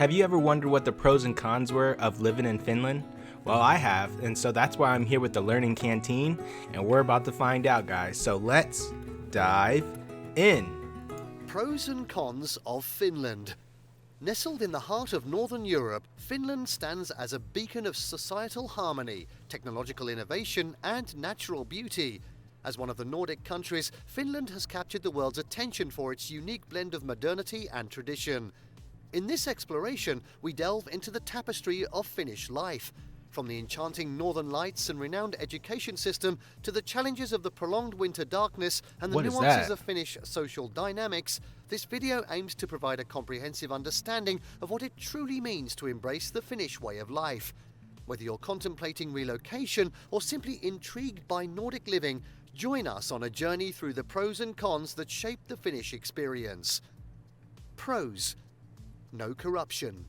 Have you ever wondered what the pros and cons were of living in Finland? Well, I have, and so that's why I'm here with the Learning Canteen, and we're about to find out, guys. So let's dive in. Pros and cons of Finland. Nestled in the heart of Northern Europe, Finland stands as a beacon of societal harmony, technological innovation, and natural beauty. As one of the Nordic countries, Finland has captured the world's attention for its unique blend of modernity and tradition. In this exploration, we delve into the tapestry of Finnish life. From the enchanting northern lights and renowned education system to the challenges of the prolonged winter darkness and the nuances of Finnish social dynamics, this video aims to provide a comprehensive understanding of what it truly means to embrace the Finnish way of life. Whether you're contemplating relocation or simply intrigued by Nordic living, join us on a journey through the pros and cons that shape the Finnish experience. Pros: no corruption.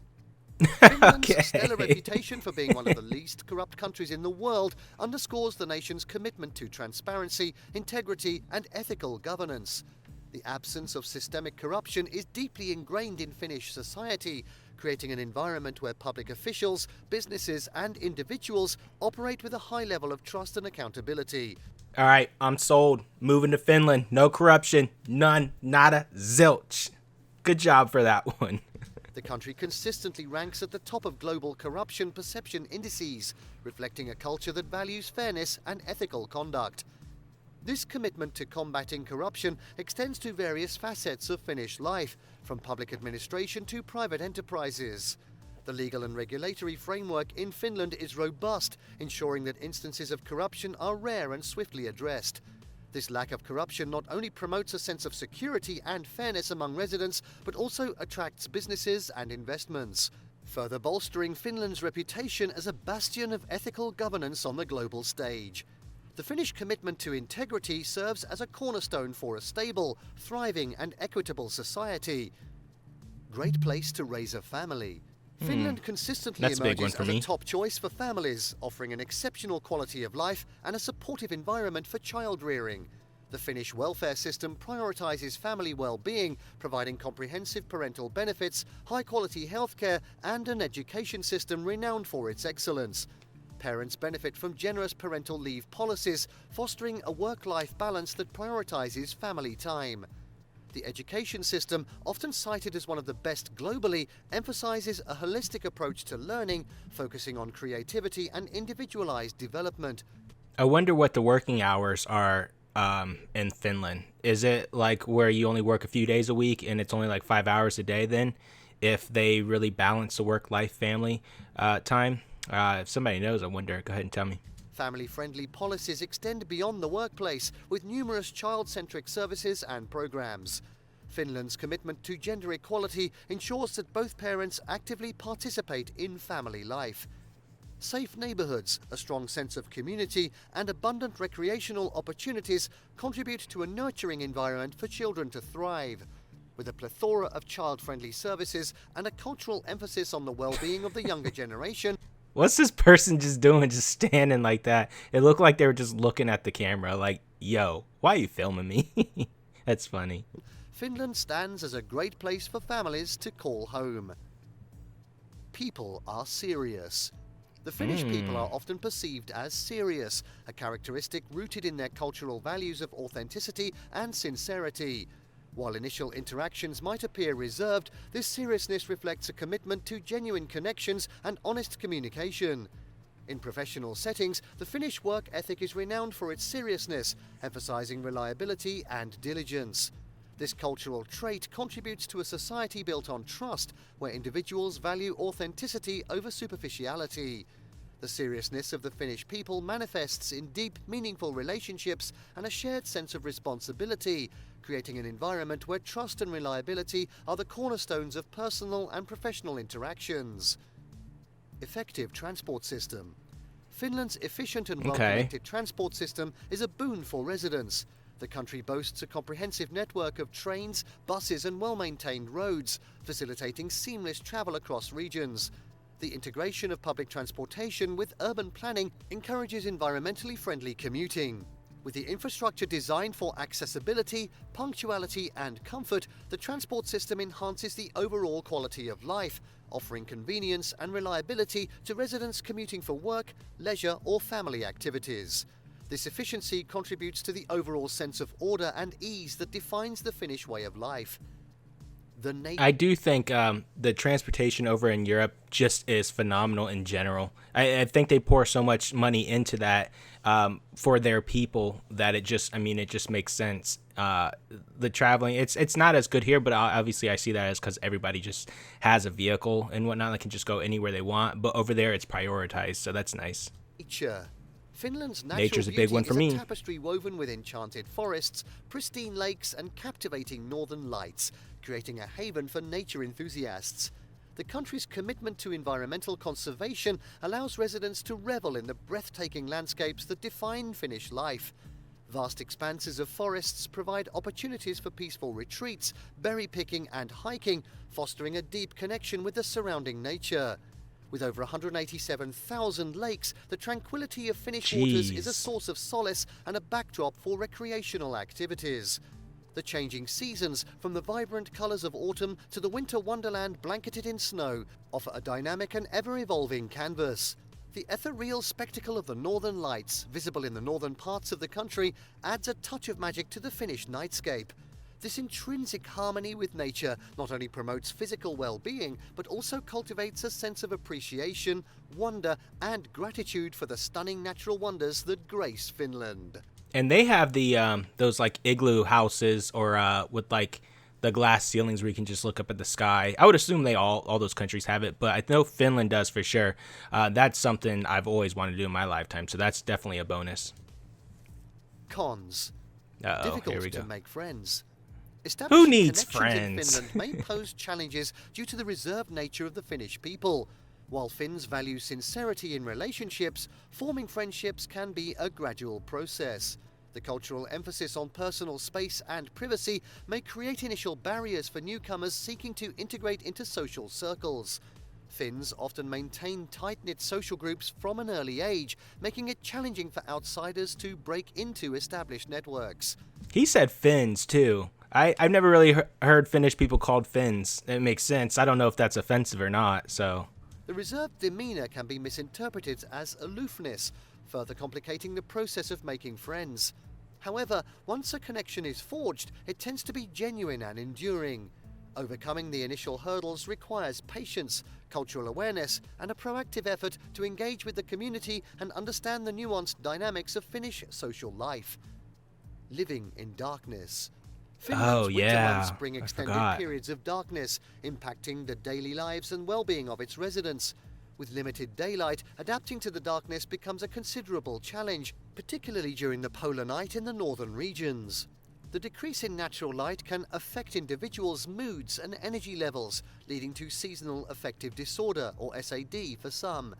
Finland's stellar reputation for being one of the least corrupt countries in the world underscores the nation's commitment to transparency, integrity, and ethical governance. The absence of systemic corruption is deeply ingrained in Finnish society, creating an environment where public officials, businesses, and individuals operate with a high level of trust and accountability. All right, I'm sold. Moving to Finland. No corruption. None. Nada. Zilch. Good job for that one. The country consistently ranks at the top of global corruption perception indices, reflecting a culture that values fairness and ethical conduct. This commitment to combating corruption extends to various facets of Finnish life, from public administration to private enterprises. The legal and regulatory framework in Finland is robust, ensuring that instances of corruption are rare and swiftly addressed. This lack of corruption not only promotes a sense of security and fairness among residents, but also attracts businesses and investments, further bolstering Finland's reputation as a bastion of ethical governance on the global stage. The Finnish commitment to integrity serves as a cornerstone for a stable, thriving, and equitable society. Great place to raise a family. Finland consistently emerges as a top choice for families, offering an exceptional quality of life and a supportive environment for child rearing. The Finnish welfare system prioritizes family well-being, providing comprehensive parental benefits, high-quality healthcare, and an education system renowned for its excellence. Parents benefit from generous parental leave policies, fostering a work-life balance that prioritizes family time. The education system, often cited as one of the best globally, emphasizes a holistic approach to learning, focusing on creativity and individualized development. I wonder what the working hours are in Finland. Is it like where you only work a few days a week and it's only like 5 hours a day then? If they really balance the work-life family time? If somebody knows, I wonder, go ahead and tell me. Family-friendly policies extend beyond the workplace, with numerous child-centric services and programs. Finland's commitment to gender equality ensures that both parents actively participate in family life. Safe neighborhoods, a strong sense of community, and abundant recreational opportunities contribute to a nurturing environment for children to thrive. With a plethora of child-friendly services and a cultural emphasis on the well-being of the younger generation. What's this person just doing, just standing like that? It looked like they were just looking at the camera like, yo, why are you filming me? That's funny. Finland stands as a great place for families to call home. People are serious. The Finnish people are often perceived as serious, a characteristic rooted in their cultural values of authenticity and sincerity. While initial interactions might appear reserved, this seriousness reflects a commitment to genuine connections and honest communication. In professional settings, the Finnish work ethic is renowned for its seriousness, emphasizing reliability and diligence. This cultural trait contributes to a society built on trust, where individuals value authenticity over superficiality. The seriousness of the Finnish people manifests in deep, meaningful relationships and a shared sense of responsibility, creating an environment where trust and reliability are the cornerstones of personal and professional interactions. Effective transport system. Finland's efficient and well-connected transport system is a boon for residents. The country boasts a comprehensive network of trains, buses, and well-maintained roads, facilitating seamless travel across regions. The integration of public transportation with urban planning encourages environmentally friendly commuting. With the infrastructure designed for accessibility, punctuality and comfort, the transport system enhances the overall quality of life, offering convenience and reliability to residents commuting for work, leisure or family activities. This efficiency contributes to the overall sense of order and ease that defines the Finnish way of life. I do think the transportation over in Europe just is phenomenal in general. I think they pour so much money into that for their people that it just makes sense. The traveling, it's not as good here, but obviously I see that as because everybody just has a vehicle and whatnot. They can just go anywhere they want. But over there, it's prioritized, so that's nice. Nature. Finland's natural Nature's a big one for beauty me. is a tapestry woven with enchanted forests, pristine lakes and captivating northern lights, creating a haven for nature enthusiasts. The country's commitment to environmental conservation allows residents to revel in the breathtaking landscapes that define Finnish life. Vast expanses of forests provide opportunities for peaceful retreats, berry picking and hiking, fostering a deep connection with the surrounding nature. With over 187,000 lakes, the tranquility of Finnish waters is a source of solace and a backdrop for recreational activities. The changing seasons, from the vibrant colours of autumn to the winter wonderland blanketed in snow, offer a dynamic and ever-evolving canvas. The ethereal spectacle of the northern lights, visible in the northern parts of the country, adds a touch of magic to the Finnish nightscape. This intrinsic harmony with nature not only promotes physical well-being, but also cultivates a sense of appreciation, wonder, and gratitude for the stunning natural wonders that grace Finland. And they have the those like igloo houses or with like the glass ceilings where you can just look up at the sky. I would assume they all those countries have it, but I know Finland does for sure. That's something I've always wanted to do in my lifetime, so that's definitely a bonus. Cons. Here we Difficult go. to make friends. Who Establishing needs connections friends? in Finland may pose challenges due to the reserved nature of the Finnish people. While Finns value sincerity in relationships, forming friendships can be a gradual process. The cultural emphasis on personal space and privacy may create initial barriers for newcomers seeking to integrate into social circles. Finns often maintain tight-knit social groups from an early age, making it challenging for outsiders to break into established networks. He said Finns too. I've never really heard Finnish people called Finns. It makes sense. I don't know if that's offensive or not, so. The reserved demeanour can be misinterpreted as aloofness, further complicating the process of making friends. However, once a connection is forged, it tends to be genuine and enduring. Overcoming the initial hurdles requires patience, cultural awareness, and a proactive effort to engage with the community and understand the nuanced dynamics of Finnish social life. Living in darkness. Finland's winter months bring extended periods of darkness, impacting the daily lives and well-being of its residents. With limited daylight, adapting to the darkness becomes a considerable challenge, particularly during the polar night in the northern regions. The decrease in natural light can affect individuals' moods and energy levels, leading to seasonal affective disorder, or SAD for some.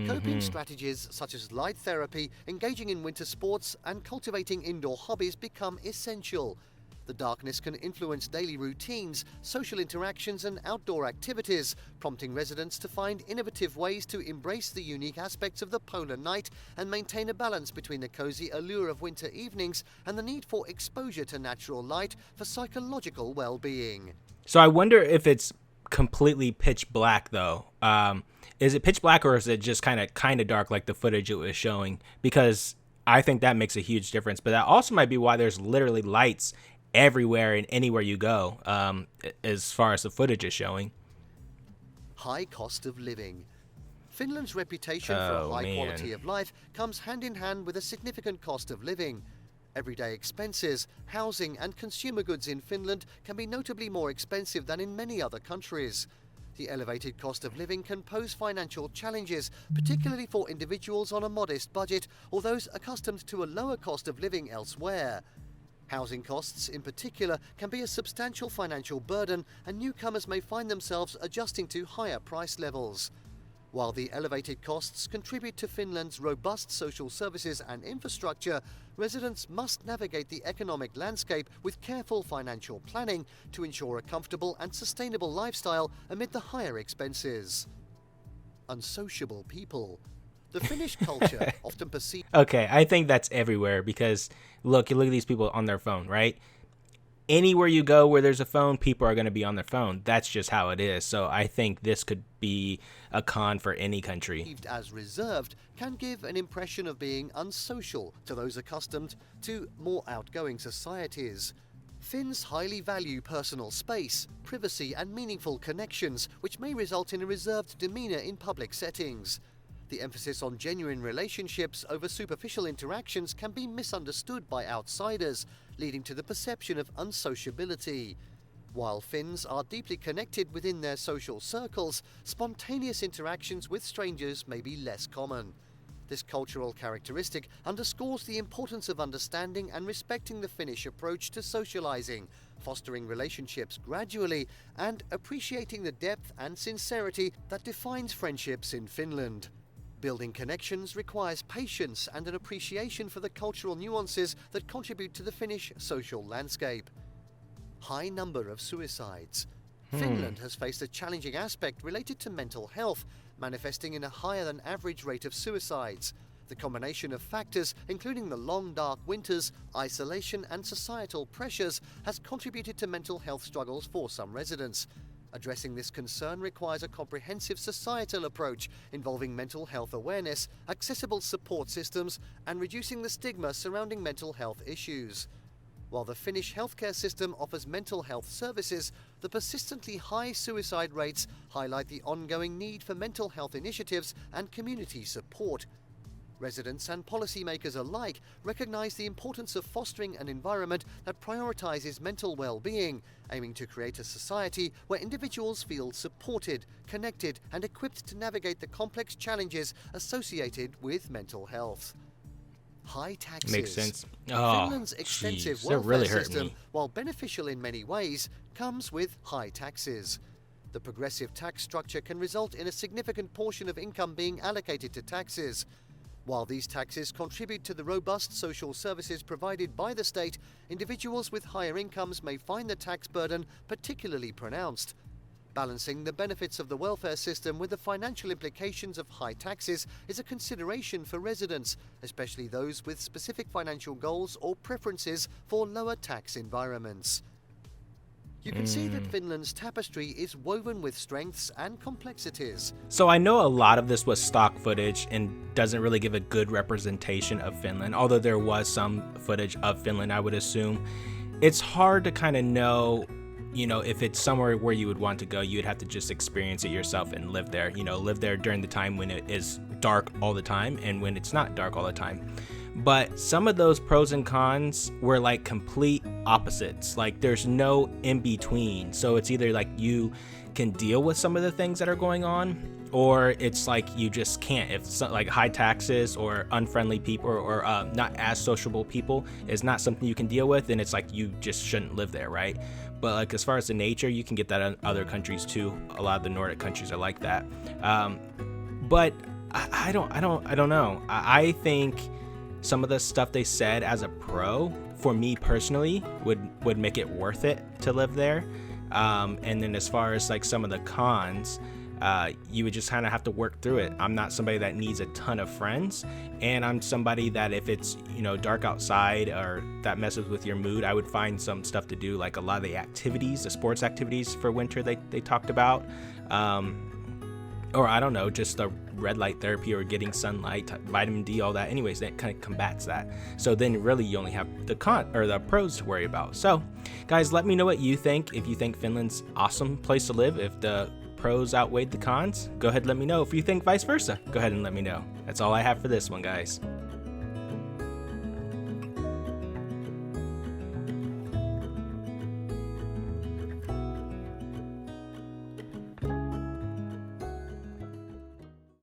Coping strategies such as light therapy, engaging in winter sports, and cultivating indoor hobbies become essential. The darkness can influence daily routines, social interactions, and outdoor activities, prompting residents to find innovative ways to embrace the unique aspects of the polar night and maintain a balance between the cozy allure of winter evenings and the need for exposure to natural light for psychological well-being. So I wonder if it's completely pitch black though. Is it pitch black or is it just kind of dark like the footage it was showing? Because I think that makes a huge difference. But that also might be why there's literally lights everywhere and anywhere you go, as far as the footage is showing. High cost of living. Finland's reputation for a high quality of life comes hand in hand with a significant cost of living. Everyday expenses, housing and consumer goods in Finland can be notably more expensive than in many other countries. The elevated cost of living can pose financial challenges, particularly for individuals on a modest budget or those accustomed to a lower cost of living elsewhere. Housing costs, in particular, can be a substantial financial burden, and newcomers may find themselves adjusting to higher price levels. While the elevated costs contribute to Finland's robust social services and infrastructure, residents must navigate the economic landscape with careful financial planning to ensure a comfortable and sustainable lifestyle amid the higher expenses. Unsociable people. The Finnish culture, often perceived. Okay, I think that's everywhere because look at these people on their phone, right? Anywhere you go where there's a phone, people are going to be on their phone. That's just how it is. So I think this could be a con for any country. As reserved can give an impression of being unsocial to those accustomed to more outgoing societies. Finns highly value personal space, privacy and meaningful connections, which may result in a reserved demeanour in public settings. The emphasis on genuine relationships over superficial interactions can be misunderstood by outsiders, leading to the perception of unsociability. While Finns are deeply connected within their social circles, spontaneous interactions with strangers may be less common. This cultural characteristic underscores the importance of understanding and respecting the Finnish approach to socializing, fostering relationships gradually, and appreciating the depth and sincerity that defines friendships in Finland. Building connections requires patience and an appreciation for the cultural nuances that contribute to the Finnish social landscape. High number of suicides. Finland has faced a challenging aspect related to mental health, manifesting in a higher than average rate of suicides. The combination of factors, including the long dark winters, isolation and societal pressures, has contributed to mental health struggles for some residents. Addressing this concern requires a comprehensive societal approach involving mental health awareness, accessible support systems, and reducing the stigma surrounding mental health issues. While the Finnish healthcare system offers mental health services, the persistently high suicide rates highlight the ongoing need for mental health initiatives and community support. Residents and policymakers alike recognize the importance of fostering an environment that prioritizes mental well-being, aiming to create a society where individuals feel supported, connected, and equipped to navigate the complex challenges associated with mental health. High taxes. Makes sense. Finland's extensive that welfare really hurt system, me. while beneficial in many ways, comes with high taxes. The progressive tax structure can result in a significant portion of income being allocated to taxes. While these taxes contribute to the robust social services provided by the state, individuals with higher incomes may find the tax burden particularly pronounced. Balancing the benefits of the welfare system with the financial implications of high taxes is a consideration for residents, especially those with specific financial goals or preferences for lower tax environments. You can see that Finland's tapestry is woven with strengths and complexities. So I know a lot of this was stock footage and doesn't really give a good representation of Finland, although there was some footage of Finland, I would assume. It's hard to kind of know, if it's somewhere where you would want to go, you'd have to just experience it yourself and live there, live there during the time when it is dark all the time and when it's not dark all the time. But some of those pros and cons were like complete opposites. Like there's no in between. So it's either like you can deal with some of the things that are going on, or it's like you just can't. If it's like high taxes or unfriendly people or not as sociable people is not something you can deal with, then it's like you just shouldn't live there, right? But like as far as the nature, you can get that in other countries too. A lot of the Nordic countries are like that. But I don't know. I think some of the stuff they said as a pro, for me personally, would make it worth it to live there. And then as far as like some of the cons, you would just kind of have to work through it. I'm not somebody that needs a ton of friends, and I'm somebody that if it's dark outside or that messes with your mood, I would find some stuff to do, like a lot of the activities, the sports activities for winter they talked about, or I don't know, just the red light therapy or getting sunlight, vitamin D, all that. Anyways, that kind of combats that. So then really you only have the pros to worry about. So guys, let me know what you think. If you think Finland's awesome place to live, if the pros outweighed the cons, go ahead and let me know. If you think vice versa, go ahead and let me know. That's all I have for this one, guys.